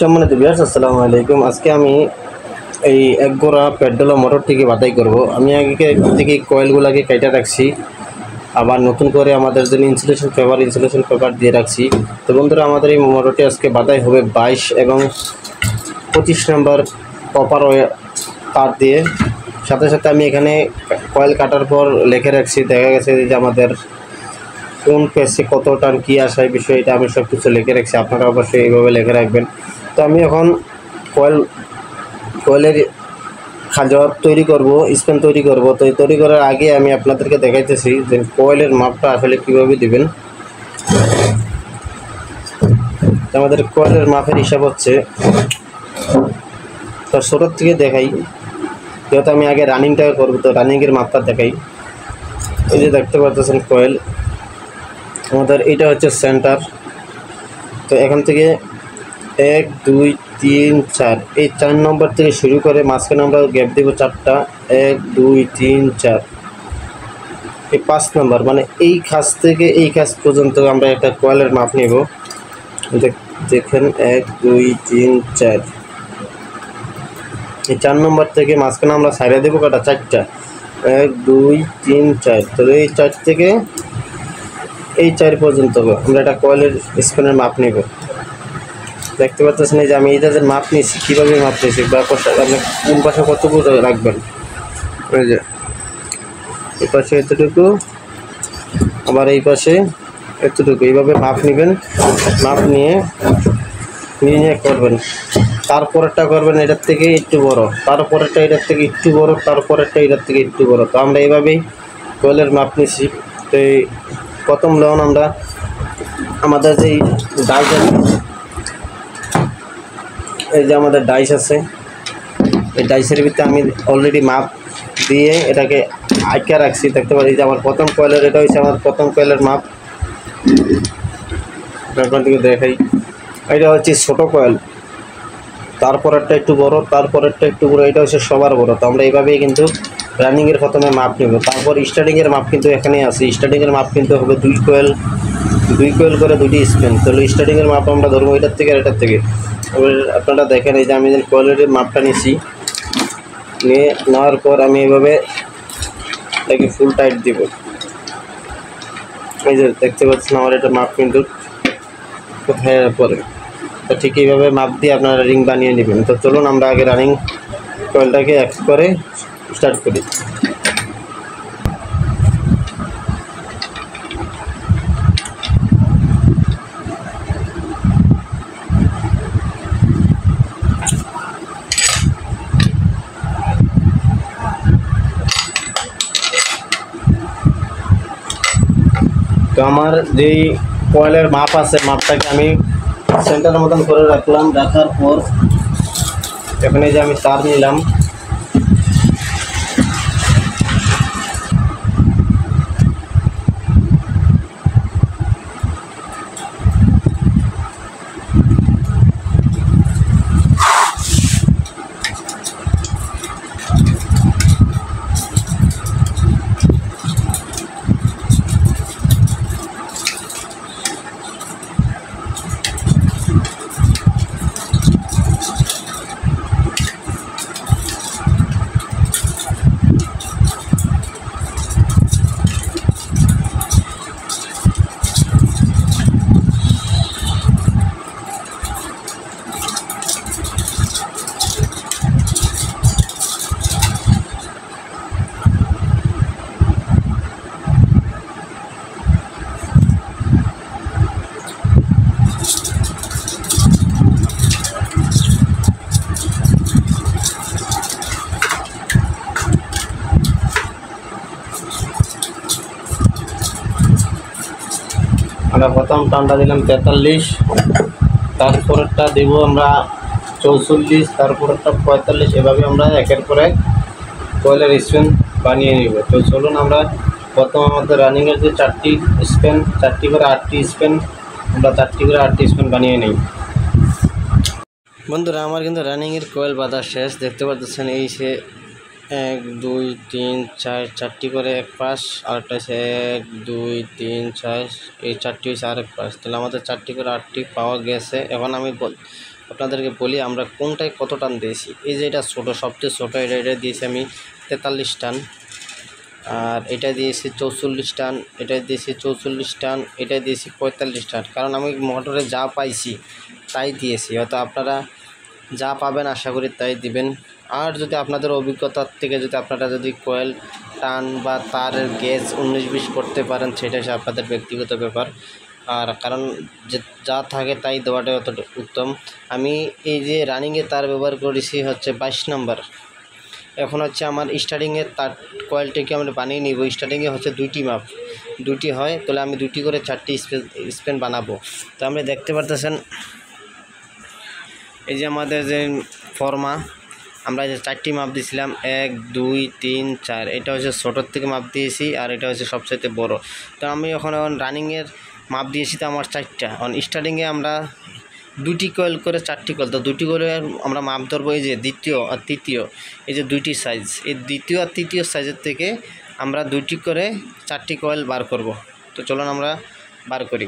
সম্মানিত ভিউয়ার্স, আসসালামু আলাইকুম। আজকে আমি এই এক গোড়া পেট্রোল মোটরটিকে বাতাই করব। আমি আগে থেকে কয়েলগুলোকে কেটে রাখছি, আবার নতুন করে আমাদের জন্য ইনসুলেশন পেপার দিয়ে রাখছি। তো বন্ধুরা, আমাদের এই মোটরটি আজকে বাতাই হবে 22 এবং 25 নম্বর কপার তার দিয়ে। সাথে সাথে আমি এখানে কয়েল কাটার পর লিখে রাখছি, দেখা গেছে যে আমাদের কোন পেসে কত টান কী আসে এই বিষয়টা আমি সব কিছু লিখে রাখছি। আপনারা অবশ্যই এইভাবে লিখে রাখবেন। তো আমি এখন কয়েলের খাজর তৈরি করব, স্প্যান তৈরি করব। তো এই তৈরি করার আগে আমি আপনাদেরকে দেখাইতেছি যে কয়েলের মাপটা আসলে কীভাবে দিবেন। আমাদের কয়েলের মাপের হিসাব হচ্ছে, তো ছোটোর থেকে দেখাই, যেহেতু আমি আগে রানিংটা করবো তো রানিংয়ের মাপটা দেখাই। এই যে দেখতে পাচ্ছেন কয়েল, আমাদের এটা হচ্ছে সেন্টার। তো এখান থেকে 1 2 3 4, এই 4 নম্বর থেকে শুরু করে মাঝখানে আমরা গ্যাপ দেবো 4টা, 1 2 3 4। এই 5 নম্বর মানে এই খাস থেকে এই খাস পর্যন্ত আমরা একটা কয়েলের মাপ নেব। দেখেন 1 2 3 4, এই 4 নম্বর থেকে মাঝখানে আমরা সাইডে দেবো কটা, 4টা, 1 2 3 4। তো এই 4 থেকে এই 4 পর্যন্ত আমরা একটা কয়েলের স্প্যানের মাপ নেব। দেখতে পাচ্ছেন এই যে আমি এটা যে মাপ নিয়েছি, কীভাবে মাপ নিয়েছি বা আপনি কোন পাশে কতটুকু রাখবেন। এই যে এই পাশে এতটুকু, আবার এই পাশে এতটুকু, এইভাবে মাপ নেবেন। মাপ নিয়ে করবেন। তারপরেরটা করবেন এটার থেকে একটু বড়, তারপরেরটা এটার থেকে একটু বড়, তারপরেরটা এটার থেকে একটু বড়। তো আমরা এইভাবেই কয়েলের মাপ নিছি। তো এই প্রথম লোন আমরা আমাদের যেই ডাইস আছে, এই যে আমাদের ডাইস আছে, এই ডাইসের ভিতরে আমি অলরেডি মাপ দিয়ে এটাকে আটকে রাখছি। দেখতে পাচ্ছি যে আমার প্রথম কয়েলের, এটা হচ্ছে আমার প্রথম কয়েলের মাপ। আপনাদেরকে দেখাই, এটা হচ্ছে ছোটো কয়েল, তারপরেরটা একটু বড়, তারপরেরটা একটু বড়, এটা হচ্ছে সবার বড়। তো আমরা এইভাবেই কিন্তু রানিংয়ের প্রথমে মাপ নেব। তারপর স্টার্টিংয়ের মাপ কিন্তু এখানে আছে। স্টার্টিংয়ের মাপ কিন্তু হবে 2 কয়েল করে 2টি স্প্যান। তাহলে স্টার্টিংয়ের মাপ আমরা ধরবো এটার থেকে আর এটার থেকে। এবার আপনারা দেখেন এই যে আমি কয়েলের মাপটা নিয়েছি, নেওয়ার পর আমি এইভাবে এটাকে ফুল টাইট দিব। এই যে দেখতে পাচ্ছেন আমার এটা মাপ কিন্তু কোথায় পরে। তো ঠিক এইভাবে মাপ দিয়ে আপনারা রিং বানিয়ে নেবেন। তো চলুন আমরা আগে রানিং কয়েলটাকে এক করে স্টার্ট করি। তো আমার যেই কয়েলের মাপ আছে, মাপটাকে আমি সেন্টারের মতন করে রাখলাম। রাখার পর এখানে যে আমি তার নিলাম, আমরা প্রথম টানটা দিলাম 43, তারপরেরটা দেব আমরা 44, তারপরেরটা 45। এভাবে আমরা একের পর এক কয়েলের স্প্যান বানিয়ে নেব। তো চলুন আমরা প্রথম আমাদের রানিংয়ের যে 4টি স্প্যান, 4টি করে 8টি স্প্যান, আমরা 4টি করে 8টি স্প্যান বানিয়ে নিই। বন্ধুরা, আমার কিন্তু রানিংয়ের কয়েল বাঁধা শেষ। দেখতে পাচ্ছেন এই সে 1 2 3 4, 4টি করে এক পাশ, আরেকটা হচ্ছে 1 2 3 4, এই 4টি হচ্ছে আরেক পাশ। তাহলে আমাদের 4টি করে 8টি পাওয়া গেছে। এখন আমি আপনাদেরকে বলি আমরা কোনটায় কত টান দিয়েছি। এই যে এটা ছোটো, সবচেয়ে ছোটো, এটা দিয়েছি আমি 43 টান, আর এটা দিয়েছি 44 টান, এটা দিয়েছি 44 টান, এটা দিয়েছি 45 টান। কারণ আমি মোটরে যা পাইছি তাই দিয়েছি, হয়তো আপনারা যা পাবেন আশা করি তাই দিবেন। আর যদি আপনাদের অভিজ্ঞতার থেকে যদি আপনারা যদি কয়েল টান বা তারের গেজ 19-20 করতে পারেন, সেটা হচ্ছে আপনাদের ব্যক্তিগত ব্যাপার। আর কারণ যে যা থাকে তাই দেওয়াটাই অত উত্তম। আমি এই যে রানিংয়ে তার ব্যবহার করেছি হচ্ছে 22 নম্বর। এখন হচ্ছে আমার স্টার্টিংয়ের তার কয়েলটাকে আমরা বানিয়ে নিব। স্টার্টিংয়ে হচ্ছে 2টি মাপ, 2টি হয়, তাহলে আমি 2টি করে 4টি স্প্যান বানাবো। তো আপনি দেখতে পারতেছেন এই যে আমাদের যে ফর্মা, আমরা যে 4টি মাপ দিয়েছিলাম 1 2 3 4, এটা হচ্ছে ছোটোর থেকে মাপ দিয়েছি, আর এটা হচ্ছে সবচাইতে বড়। তো আমি এখন রানিংয়ের মাপ দিয়েছি তো আমার 4টা। এখন স্টার্টিংয়ে আমরা 2টি কয়েল করে 4টি কয়েল, তো 2টি করে আমরা মাপ ধরবো এই যে দ্বিতীয় আর তৃতীয়, এই যে 2টি সাইজ, এই দ্বিতীয় আর তৃতীয় সাইজের থেকে আমরা 2টি করে 4টি কয়েল বার করব। তো চলুন আমরা বার করি।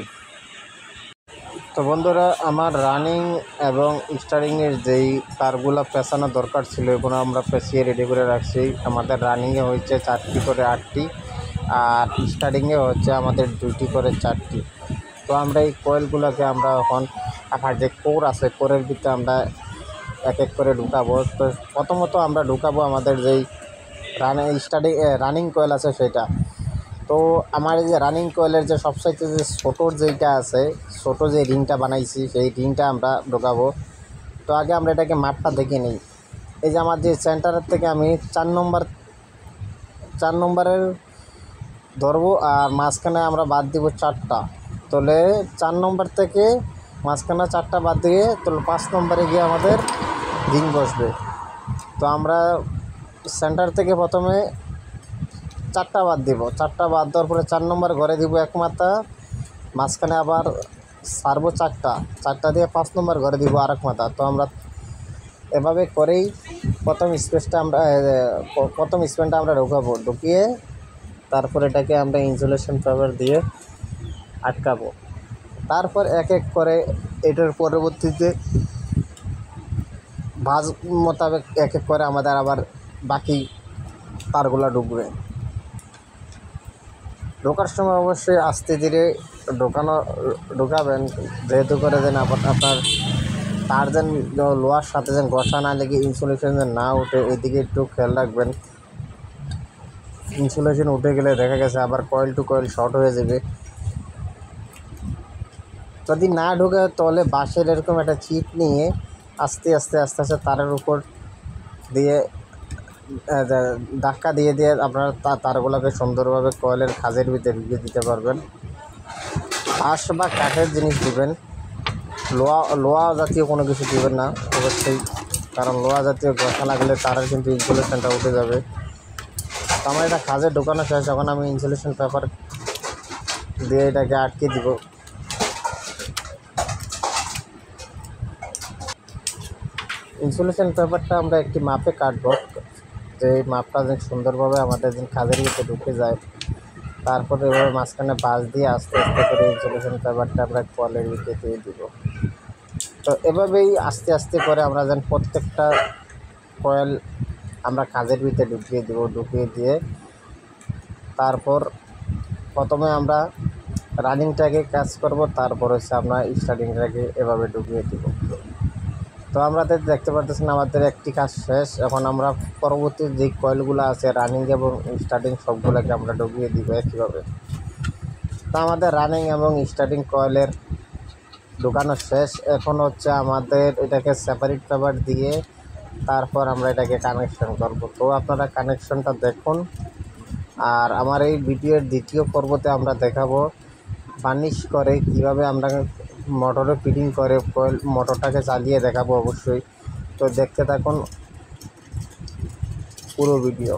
তো বন্ধুরা, আমার রানিং এবং স্টারিংয়ের যেই তারগুলো পেঁচানো দরকার ছিল, এগুলো আমরা পেঁচিয়ে রেডি করে রাখছি। আমাদের রানিংয়ে হচ্ছে 4টি করে 8টি, আর স্টারিংয়ে হচ্ছে আমাদের 2টি করে 4টি। তো আমরা এই কয়েলগুলোকে আমরা এখন আমার যে কোর আছে, কোরের ভিতরে আমরা এক এক করে ঢুকাবো। তো প্রথমত আমরা ঢুকাবো আমাদের যেই রানিং কয়েল আছে সেটা। তো আমার এই যে রানিং কয়েলের যে সবচাইতে যে ছোটোর যেইটা আছে, ছোটো যে রিংটা বানাইছি সেই রিংটা আমরা ঢোকাবো। তো আগে আমরা এটাকে মাপটা দেখে নিই। এই যে আমার যে সেন্টারের থেকে আমি 4 নম্বরের ধরবো, আর মাঝখানে আমরা বাদ দিব 4টা। তাহলে 4 নম্বর থেকে মাঝখানে 4টা বাদ দিয়ে তাহলে 5 নম্বরে গিয়ে আমাদের রিং বসবে। তো আমরা সেন্টার থেকে প্রথমে 4টা বাদ দিব, 4টা বাদ দেওয়ার পরে 4 নম্বর ঘরে দিব এক মাথা, মাঝখানে আবার সারবো 4টা দিয়ে 5 নম্বর ঘরে দিব আরেক মাথা। তো আমরা এভাবে করেই প্রথম স্প্যানটা আমরা ঢোকাবো। ঢুকিয়ে তারপর এটাকে আমরা ইনসুলেশন পেপার দিয়ে আটকাবো। তারপর এক এক করে এটার পরবর্তীতে ভাঁজ মোতাবেক এক এক করে আমাদের আবার বাকি তারগুলো ঢোকার সময় অবশ্যই আস্তে ধীরে ঢোকাবেন, যেহেতু করে যেন আপনার তার যেন লোহার সাথে যেন ঘষা না লেগে ইনসুলেশন যেন না উঠে, এদিকে একটু খেয়াল রাখবেন। ইনসুলেশন উঠে গেলে দেখা গেছে আবার কয়েল টু কয়েল শর্ট হয়ে যাবে। যদি না ঢোকে তাহলে বাঁশের এরকম একটা চিপ নিয়ে আস্তে আস্তে তারের উপর দিয়ে ধাক্কা দিয়ে আপনারা তারগুলোকে সুন্দরভাবে কয়েলের খাঁজের ভিতরে ঢুকিয়ে দিতে পারবেন। বাঁশ বা কাঠের জিনিস দিবেন, লোহা জাতীয় কোনো কিছু দিবেন না অবশ্যই, কারণ লোহা জাতীয় ঘষা লাগলে তারের কিন্তু ইনসুলেশনটা উঠে যাবে। তো আমার এটা খাঁজে ঢোকানো শেষ, এখন আমি ইনসুলেশন পেপার দিয়ে এটাকে আটকে দিব। ইনসুলেশন পেপারটা আমরা একটি মাপে কাটবো, যে মাপটা যেন সুন্দরভাবে আমাদের যেন খাঁজের ভিতরে ঢুকে যায়। তারপরে এভাবে মাঝখানে বাঁশ দিয়ে আস্তে আস্তে করে ইনসুলেশন পেপারটা আমরা কয়েলের ভিতরে দিয়ে দিব। তো এভাবেই আস্তে আস্তে করে আমরা যেন প্রত্যেকটা কয়েল আমরা কাজের ভিতরে ঢুকিয়ে দিয়ে তারপর প্রথমে আমরা রানিংটাকে কাজ করব, তারপর হচ্ছে আমরা স্টার্টিংটাকে এভাবে ঢুকিয়ে দিব। তো আমরা দেখতে পারতেছেন আমাদের একটি কাজ শেষ। এখন আমরা পরবর্তী যে কয়েলগুলো আছে রানিং এবং স্টার্টিং সবগুলোকে আমরা ঢুকিয়ে দিব একইভাবে। তো আমাদের রানিং এবং স্টার্টিং কয়েলের ঢোকানো শেষ। এখন হচ্ছে আমাদের এটাকে সেপারেট পেপার দিয়ে তারপর আমরা এটাকে কানেকশন করব। তো আপনারা কানেকশনটা দেখুন। আর আমার এই ভিডিওর দ্বিতীয় পর্বতে আমরা দেখাবো বার্নিশ করে কিভাবে আমরা মোটরে ফিটিং করে কয়েল মোটরটাকে চালিয়ে দেখাবো অবশ্যই। তো দেখতে থাকুন পুরো ভিডিও।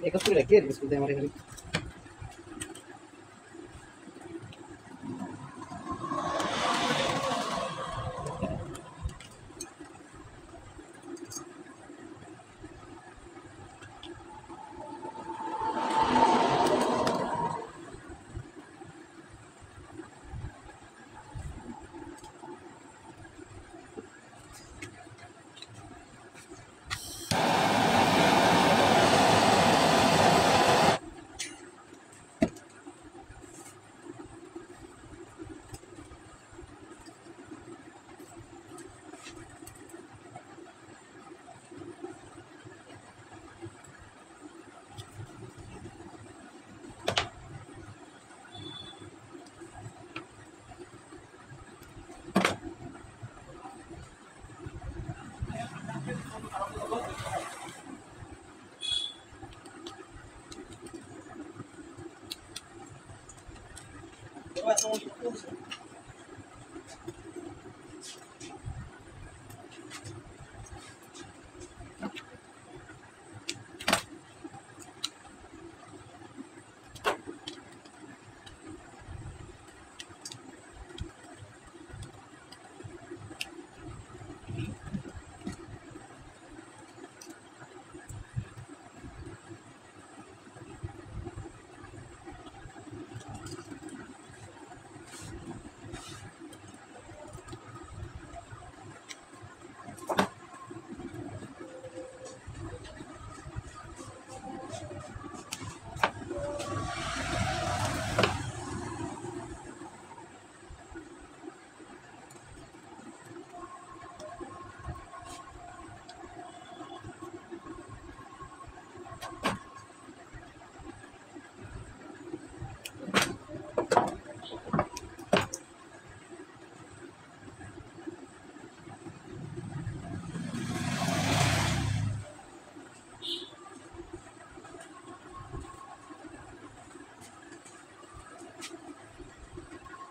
एक स्कूल है, के स्कूल है हमारे घर।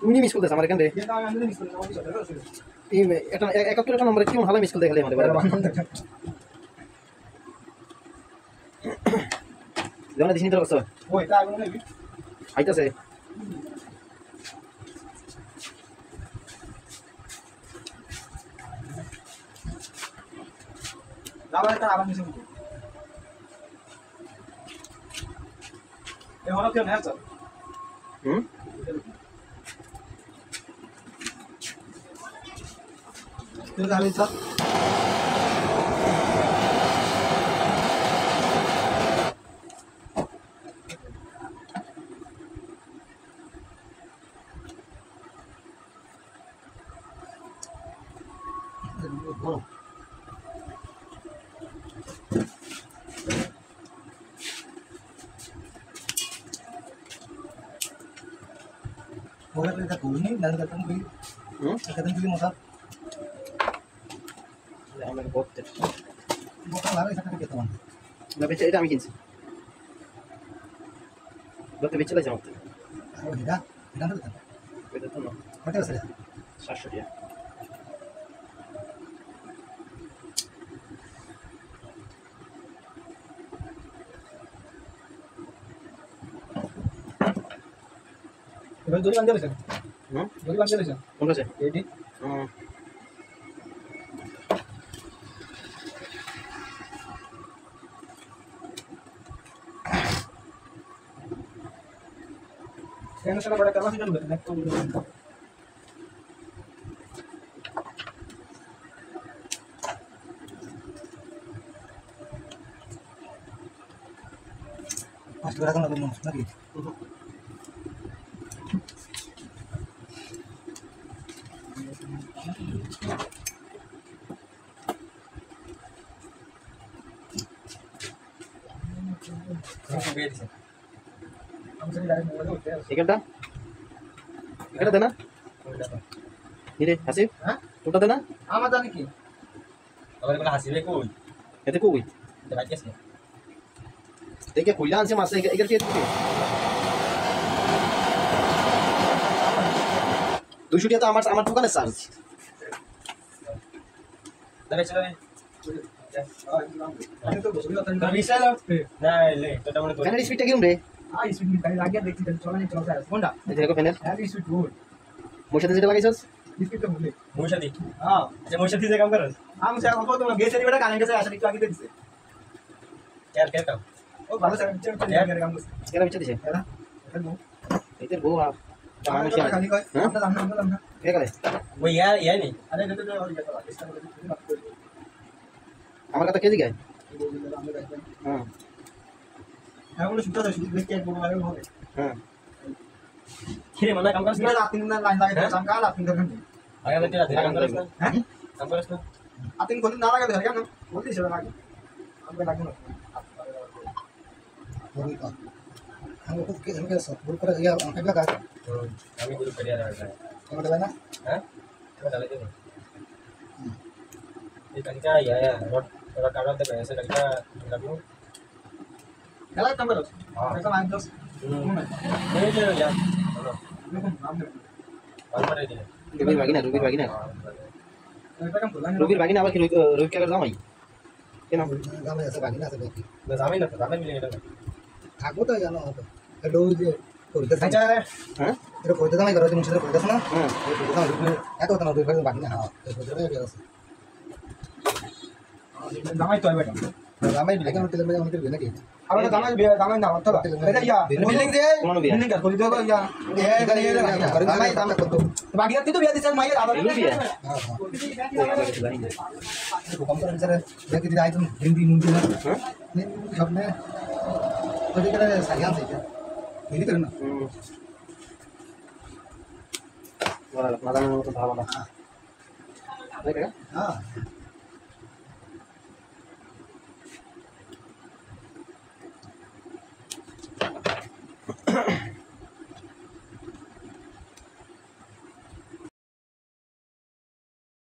তুমি মিস করতেছ আমার এখান থেকে এটা 71 নম্বরে কি হালা মিস করতে গেলে আমাদের যেমন দিশনি তোর কষ্ট ওইটা আগুন নেবি আইতাছে লাভার একটা আগুন মিস করতে এ হলো কেন হ্যাঁ sir Terus kali sat. Boleh kita kuning dan ketemu beli. Ketemu beli motor. আমাকে বলতে বোতল লাগে সেটা কি তোমার না বেচে এটা আমি কিনছি বলতে বেচে লাগে আমাকে আর এটা এটা তো না কত আছে 700 টাকা এবার দড়ি বাঁধতে হবে দড়ি বাঁধতে হবে কোনটা আছে এইটি Yang sana pada kelas kan udah naik turun. Mas berapa kan lebih lagi? এখানটা এখানটা দে না রে হাসিব হ্যাঁ তোটা দে না আমার জানি কি আবার বলে হাসিবে কই এতে কই এটা বাইক আছে দেখে কইলা আনছে মাছ এখানে কি 200 টাকা তো আমার দোকানে চার্জ দাঁড়াই চলে আমি তো বসবি না তোর বিশাল না লে তোটা মনে তো ফ্যানের স্পিডটা কিরম রে? স্পিড খালি লাগিয়ে দেখছি চলা নেই চলা যায় কোনটা এই দেখো ফ্যানের হ্যাভি স্পিড গুড মোর সাথে যেটা লাগাইছস স্পিডটা ভুলে মৌসাদি হ্যাঁ আচ্ছা মৌসাদি যে কাম করস আমি স্যার কত তোমার গেছে নি বেটা কারেন্ট আছে আসলে একটু আগে দিছে কেয়ার কেয়ার কাম ও ভালো স্যার চেক করে কাম করছে কেন বিচ্ছা দিছে হ্যাঁ এটা এইটার বউ আ আমি মানুষ খালি কই হ্যাঁ আমরা জানলাম না কে করে ওই ইয়ার নি আরে এটা তো ওই কথা চেষ্টা করে আমার কথা কে জিগায় হ্যাঁ এখন শুনতে দাও শুনতে দেখতে এক বড় লাগে হবে হ্যাঁ কিরে মনে কাম করছ এটা রাত তিন লাইন লাগে কাম কাল আপনি দেখেন আগে বেটা ধীরে কাম করছ না হ্যাঁ কাম করছ না আপনি কোন না লাগে দেখেন না বলতে সেটা লাগে আমাকে লাগে না हम लोग के इनके सब ग्रुप पर या अगला का আমি গ্রুপ করিয়া রাখা हम डाला হ্যাঁ তুমি ডালে দেবে এই কালকা ইয়া রড রড কাটা দেবে এসে কালকা লাগলো डाला काम करो ऐसा लाइन दस এই যে ইয়া বলো नाम दे কল করে দিলে রুবির বাগিনা ऐसा काम बोला রুবির বাগিনা আবার কি রুবি কাকার জামাই কেন गांव में ऐसा बाकी ना सब না জামি না তো জামি মিলে এটা आगो तो जानो अब हेलो जे कोई আচ্ছা হ্যাঁ तेरे कोई तो मैं करो मुझे कोई तो ना হ্যাঁ कोई तो ना है तो ना कोई बाकी ना हां कोई तो है দামাই তো বেটা দামাই বিলে কেন তেলে মধ্যে বিলে নাকি আমরা দামাই না অত এটা ইয়া বিল্ডিং রে বিল্ডিং কার করে দিও ইয়া এ গালি এ দামাই দামাই কত বাকি তুই তো বিয়া দিছ মাইয়া আদর বিয়া हां तो कम कर सर देखि दिराई तुम हिंदी मुंडी ना হ্যাঁ सब में तो दिखरा सारियां से हिंदी करना বড় মাদানের মতো ভালো না দেখে हां